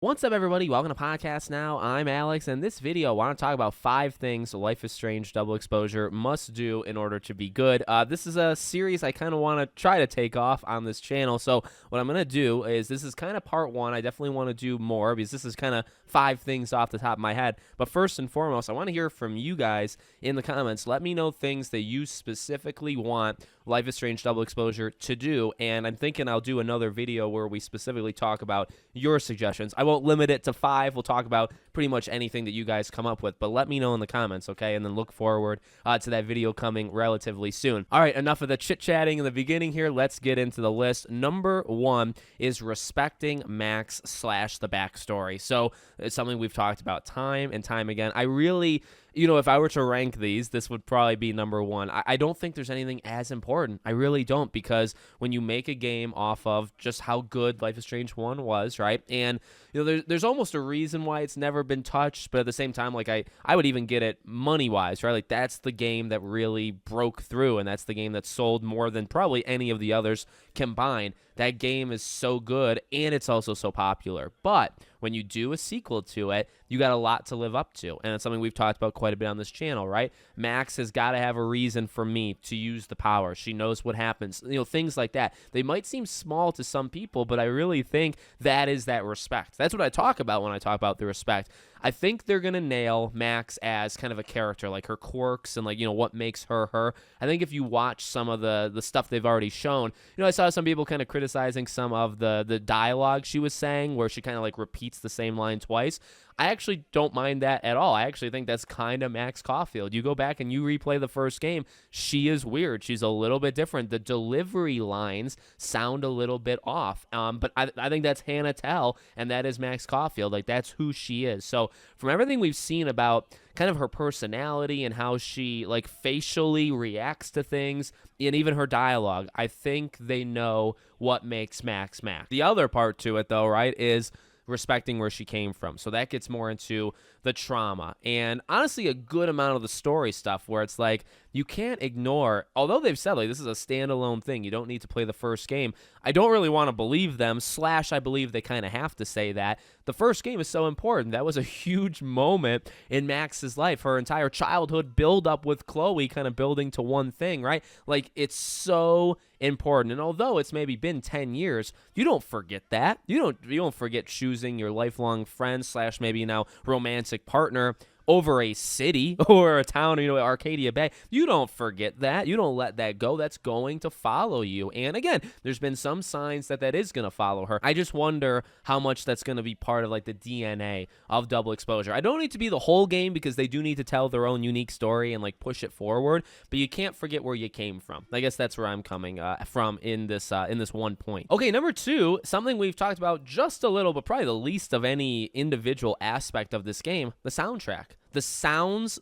What's up, everybody? Welcome to Podcast Now. I'm Alex, and in this video, I want to talk about 5 things Life is Strange Double Exposure must do in order to be good. This is a series I kind of want to try to take off on this channel, so what I'm going to do is, this is kind of part 1. I definitely want to do more, because this is kind of 5 things off the top of my head. But first and foremost, I want to hear from you guys in the comments. Let me know things that you specifically want Life is Strange Double Exposure to do, and I'm thinking I'll do another video where we specifically talk about your suggestions. I won't limit it to 5. We'll talk about pretty much anything that you guys come up with, but let me know in the comments, okay? And then look forward to that video coming relatively soon. All right, enough of the chit-chatting in the beginning here. Let's get into the list. Number 1 is respecting Max / the backstory. So it's something we've talked about time and time again. I really... if I were to rank these, this would probably be number 1. I don't think there's anything as important. I really don't, because when you make a game off of just how good Life is Strange 1 was, right? And, there's almost a reason why it's never been touched, but at the same time, like, I would even get it money-wise, right? Like, that's the game that really broke through, and that's the game that sold more than probably any of the others combined. That game is so good, and it's also so popular. But when you do a sequel to it, you got a lot to live up to, and it's something we've talked about quite a bit on this channel, right? Max has got to have a reason for me to use the power. She knows what happens, things like that. They might seem small to some people, but I really think that is that respect. That's what I talk about when I talk about the respect. I think they're going to nail Max as kind of a character, like her quirks and, like, what makes her her. I think if you watch some of the stuff they've already shown, I saw some people kind of criticizing some of the dialogue she was saying, where she kind of, like, repeats the same line twice. I actually don't mind that at all. I actually think that's kind of Max Caulfield. You go back and you replay the first game, she is weird. She's a little bit different. The delivery lines sound a little bit off. But I think that's Hannah Telle, and that is Max Caulfield. Like, that's who she is. So from everything we've seen about kind of her personality and how she, like, facially reacts to things, and even her dialogue, I think they know what makes Max Max. The other part to it, though, right, is respecting where she came from. So that gets more into the trauma and honestly a good amount of the story stuff, where it's like, you can't ignore, although they've said, like, this is a standalone thing, you don't need to play the first game. I don't really want to believe them, / I believe they kind of have to say that. The first game is so important. That was a huge moment in Max's life. Her entire childhood build up with Chloe kind of building to one thing, right? Like, it's so important. And although it's maybe been 10 years, you don't forget that. You don't forget choosing your lifelong friend / maybe now romantic partner over a city or a town, Arcadia Bay. You don't forget that. You don't let that go. That's going to follow you. And again, there's been some signs that is going to follow her. I just wonder how much that's going to be part of, like, the DNA of Double Exposure. I don't need to be the whole game, because they do need to tell their own unique story and, like, push it forward, but you can't forget where you came from. I guess that's where I'm coming from in this one point. Okay, number 2, something we've talked about just a little, but probably the least of any individual aspect of this game, the soundtrack. The sounds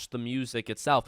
/ the music itself.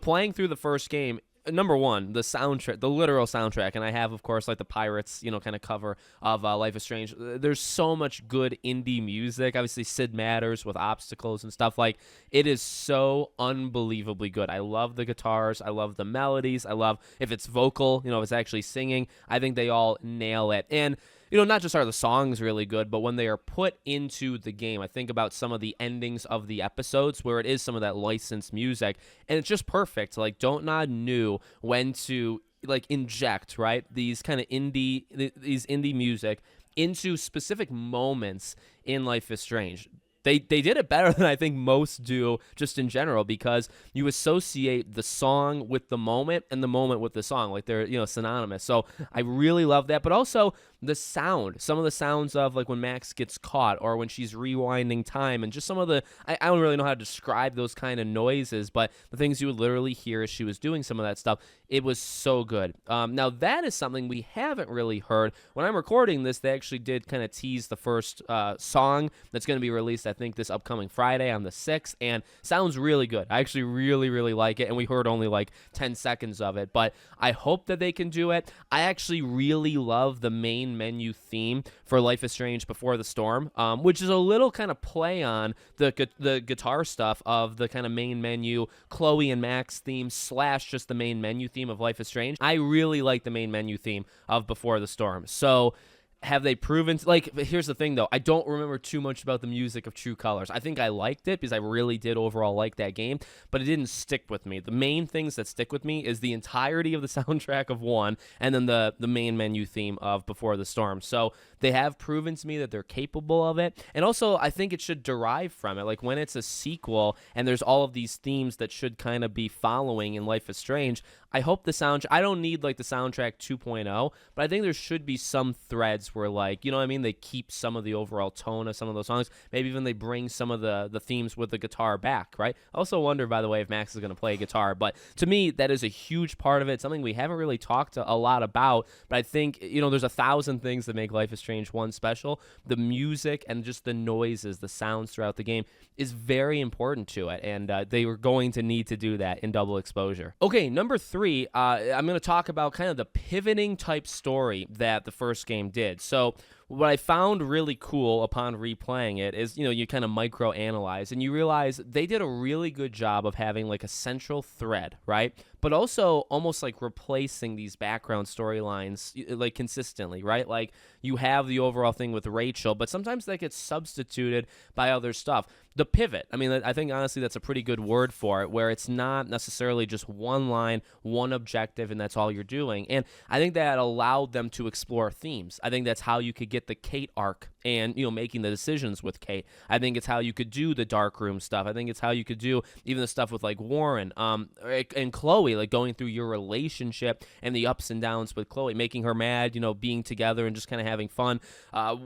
Playing through the first game, number 1, the soundtrack, the literal soundtrack, and I have, of course, like, the Pirates, kind of cover of Life is Strange. There's so much good indie music. Obviously, Sid Matters with Obstacles and stuff. Like, it is so unbelievably good. I love the guitars. I love the melodies. I love if it's vocal, if it's actually singing. I think they all nail it. And not just are the songs really good, but when they are put into the game, I think about some of the endings of the episodes where it is some of that licensed music, and it's just perfect. Like, Don't Nod knew when to, like, inject, right, these kind of indie music into specific moments in Life is Strange. They did it better than I think most do just in general, because you associate the song with the moment and the moment with the song. Like, they're, synonymous. So I really love that. But also the sound, some of the sounds of, like, when Max gets caught or when she's rewinding time, and just some of the, I don't really know how to describe those kind of noises, but the things you would literally hear as she was doing some of that stuff, it was so good. Now, that is something we haven't really heard. When I'm recording this, they actually did kind of tease the first song that's going to be released, I think, this upcoming Friday on the 6th, and sounds really good. I actually really, really like it, and we heard only like 10 seconds of it, but I hope that they can do it. I actually really love the main menu theme for Life is Strange Before the Storm, which is a little kind of play on the guitar stuff of the kind of main menu Chloe and Max theme / just the main menu theme of Life is Strange. I really like the main menu theme of Before the Storm. So have they proven like, here's the thing though, I don't remember too much about the music of True Colors. I think I liked it because I really did overall like that game, but it didn't stick with me. The main things that stick with me is the entirety of the soundtrack of 1 and then the main menu theme of Before the Storm. So they have proven to me that they're capable of it, and also I think it should derive from it. Like when it's a sequel and there's all of these themes that should kind of be following in Life is Strange, I hope the soundtrack, I don't need like the soundtrack 2.0, but I think there should be some threads where, like, you know what I mean, they keep some of the overall tone of some of those songs. Maybe even they bring some of the themes with the guitar back, right? I also wonder, by the way, if Max is going to play guitar, but to me, that is a huge part of it, something we haven't really talked a lot about, but I think, you know, there's 1,000 things that make Life is Strange 1 special. The music and just the noises, the sounds throughout the game is very important to it, and they were going to need to do that in Double Exposure. Okay, number 3, I'm going to talk about kind of the pivoting type story that the first game did. So what I found really cool upon replaying it is, you know, you kind of micro-analyze and you realize they did a really good job of having like a central thread, right? But also almost like replacing these background storylines like consistently, right? Like you have the overall thing with Rachel, but sometimes that gets substituted by other stuff. The pivot, I mean, I think honestly that's a pretty good word for it, where it's not necessarily just one line, one objective, and that's all you're doing. And I think that allowed them to explore themes. I think that's how you could get the Kate arc and, you know, making the decisions with Kate. I think it's how you could do the dark room stuff. I think it's how you could do even the stuff with like Warren and Chloe, like going through your relationship and the ups and downs with Chloe, making her mad, you know, being together and just kind of having fun.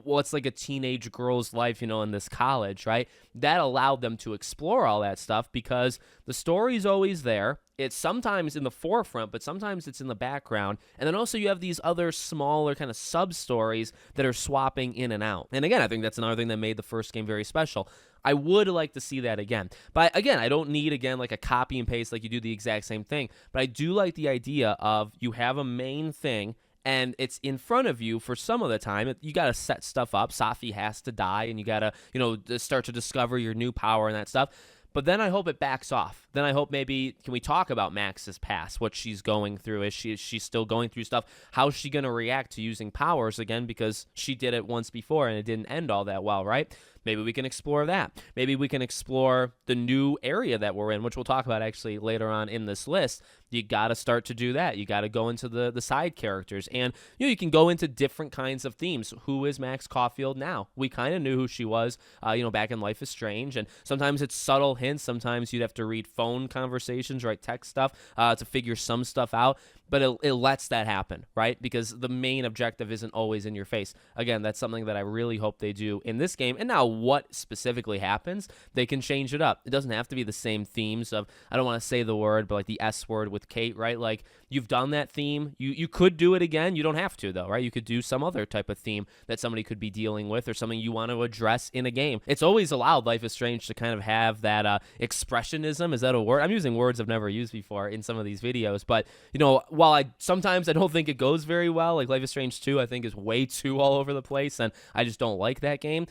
What's like a teenage girl's life, you know, in this college, right? That allowed them to explore all that stuff because the story's always there. It's sometimes in the forefront, but sometimes it's in the background. And then also you have these other smaller kind of sub-stories that are swapping in and out. And again, I think that's another thing that made the first game very special. I would like to see that again. But again, I don't need, again, like a copy and paste like you do the exact same thing. But I do like the idea of you have a main thing and it's in front of you for some of the time. You got to set stuff up. Safi has to die, and you got to, you know, start to discover your new power and that stuff. But then I hope it backs off. Then I hope maybe, can we talk about Max's past, what she's going through? Is she still going through stuff? How's she going to react to using powers again? Because she did it once before and it didn't end all that well, right? Maybe we can explore that. Maybe we can explore the new area that we're in, which we'll talk about actually later on in this list. You got to start to do that. You got to go into the side characters. And, you know, you can go into different kinds of themes. Who is Max Caulfield now? We kind of knew who she was, you know, back in Life is Strange. And sometimes it's subtle hints. Sometimes you'd have to read phone conversations, right, text stuff to figure some stuff out. But it lets that happen, right? Because the main objective isn't always in your face. Again, that's something that I really hope they do in this game. And now what specifically happens, they can change it up. It doesn't have to be the same themes of, I don't want to say the word, but like the S word with Kate, right? Like you've done that theme. You could do it again. You don't have to though, right? You could do some other type of theme that somebody could be dealing with or something you want to address in a game. It's always allowed Life is Strange to kind of have that expressionism. Is that a word? I'm using words I've never used before in some of these videos, but you know, while I sometimes I don't think it goes very well, like Life is Strange 2 I think is way too all over the place and I just don't like that game.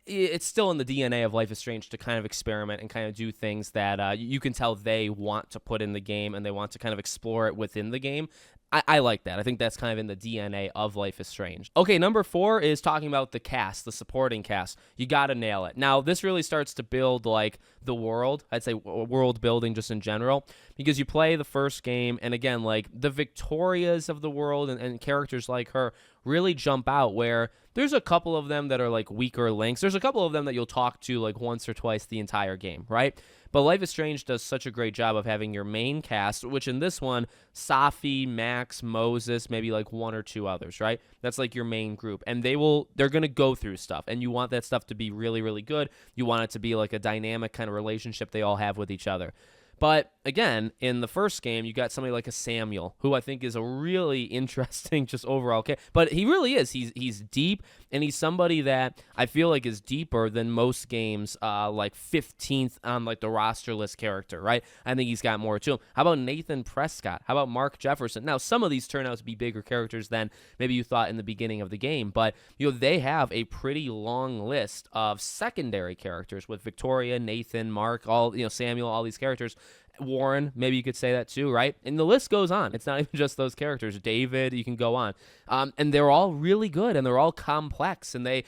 It's still in the DNA of Life is Strange to kind of experiment and kind of do things that you can tell they want to put in the game and they want to kind of explore it within the game. I like that. I think that's kind of in the DNA of Life is Strange. Okay, number 4 is talking about the cast, the supporting cast. You got to nail it. Now, this really starts to build like the world, I'd say world building just in general, because you play the first game, and again, like the Victorias of the world and characters like her really jump out, where there's a couple of them that are like weaker links. There's a couple of them that you'll talk to like once or twice the entire game, right? But Life is Strange does such a great job of having your main cast, which in this one, Safi, Max, Moses, maybe like one or two others, right? That's like your main group. And they're going to go through stuff. And you want that stuff to be really, really good. You want it to be like a dynamic kind of relationship they all have with each other. But again, in the first game, you got somebody like a Samuel, who I think is a really interesting just overall character. But he really is. He's deep, and he's somebody that I feel like is deeper than most games, like 15th on like the roster list character, right? I think he's got more to him. How about Nathan Prescott? How about Mark Jefferson? Now, some of these turn out to be bigger characters than maybe you thought in the beginning of the game, but you know they have a pretty long list of secondary characters with Victoria, Nathan, Mark, all Samuel, all these characters. Warren, maybe you could say that too, right? And the list goes on. It's not even just those characters. David, you can go on. And they're all really good, and they're all complex, and they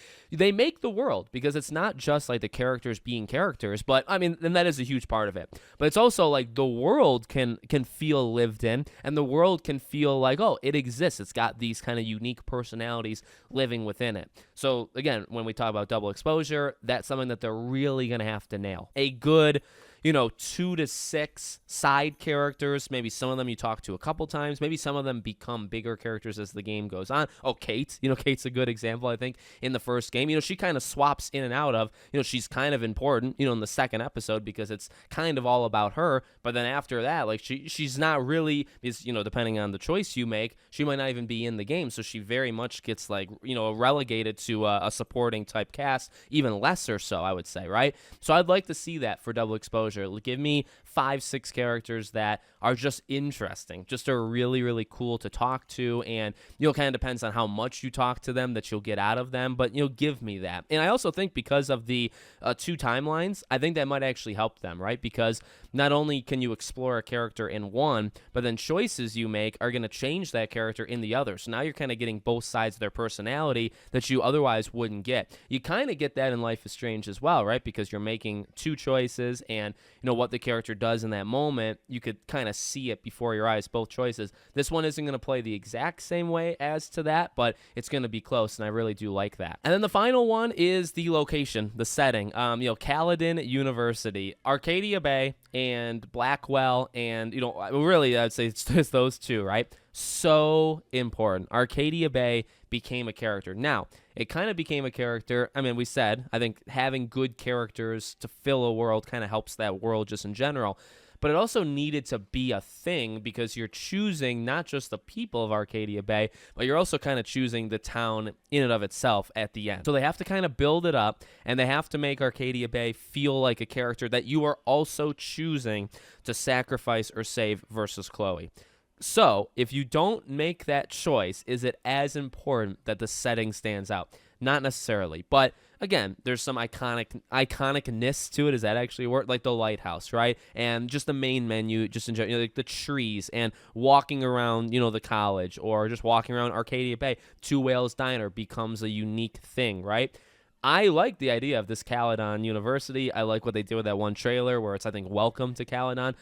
make the world, because it's not just like the characters being characters, but I mean, and that is a huge part of it. But it's also like the world can feel lived in, and the world can feel like, oh, it exists. It's got these kind of unique personalities living within it. So again, when we talk about double exposure, that's something that they're really going to have to nail. A good 2 to 6 side characters. Maybe some of them you talk to a couple times. Maybe some of them become bigger characters as the game goes on. Oh, Kate. Kate's a good example, I think, in the first game. She kind of swaps in and out of, she's kind of important, in the second episode, because it's kind of all about her. But then after that, like, she's not really, because, depending on the choice you make, she might not even be in the game. So she very much gets, like, relegated to a supporting type cast, even lesser so, I would say, right? So I'd like to see that for double exposure. Give me 5-6 characters that are just interesting, just are really, really cool to talk to, and kind of depends on how much you talk to them that you'll get out of them, but give me that. And I also think because of the 2 timelines, I think that might actually help them, right? Because not only can you explore a character in one, but then choices you make are going to change that character in the other. So now you're kind of getting both sides of their personality that you otherwise wouldn't get. You kind of get that in Life is Strange as well, right? Because you're making 2 choices, and what the character does in that moment, you could kind of see it before your eyes, both choices. This one isn't going to play the exact same way as to that, but it's going to be close, and I really do like that. And then the final one is the location, the setting. Caledon University, Arcadia Bay, and Blackwell, and really I'd say it's just those 2, right? So important. Arcadia Bay became a character. Now, it kind of became a character. I mean, we said, I think having good characters to fill a world kind of helps that world just in general. But it also needed to be a thing, because you're choosing not just the people of Arcadia Bay, but you're also kind of choosing the town in and of itself at the end. So they have to kind of build it up, and they have to make Arcadia Bay feel like a character that you are also choosing to sacrifice or save versus Chloe. So if you don't make that choice, is it as important that the setting stands out? Not necessarily, but again, there's some iconicness to it. Is that actually a word? Like the lighthouse, right? And just the main menu, just enjoy, like the trees, and walking around, the college, or just walking around Arcadia Bay. Two Whales Diner becomes a unique thing, right? I like the idea of this Caledon University. I like what they did with that one trailer where it's, I think, Welcome to Caledon.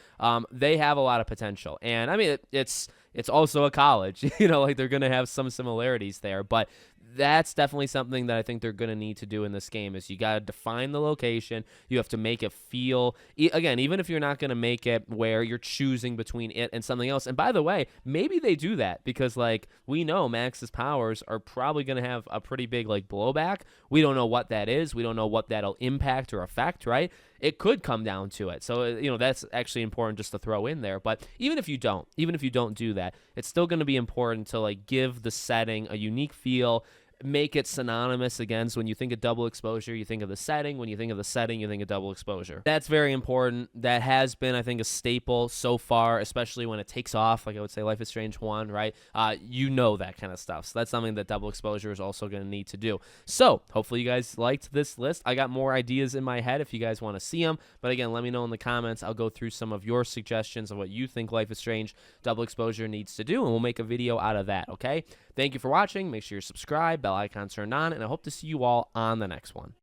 They have a lot of potential. And, I mean, it's also a college. Like they're going to have some similarities there. But that's definitely something that I think they're going to need to do in this game, is you got to define the location. You have to make it feel, again, even if you're not going to make it where you're choosing between it and something else. And by the way, maybe they do that because, like, we know Max's powers are probably going to have a pretty big, like, blowback. We don't know what that is. We don't know what that'll impact or affect, right? It could come down to it. So, that's actually important just to throw in there. But even if you don't do that, it's still going to be important to, like, give the setting a unique feel, make it synonymous again. So when you think of double exposure, you think of the setting. When you think of the setting, you think of double exposure. That's very important. That has been, I think, a staple so far, especially when it takes off. Like I would say Life is Strange 1, right? That kind of stuff. So that's something that double exposure is also going to need to do. So hopefully you guys liked this list. I got more ideas in my head if you guys want to see them. But again, let me know in the comments. I'll go through some of your suggestions of what you think Life is Strange double exposure needs to do, and we'll make a video out of that, okay? Thank you for watching. Make sure you're subscribed, bell icon turned on, and I hope to see you all on the next one.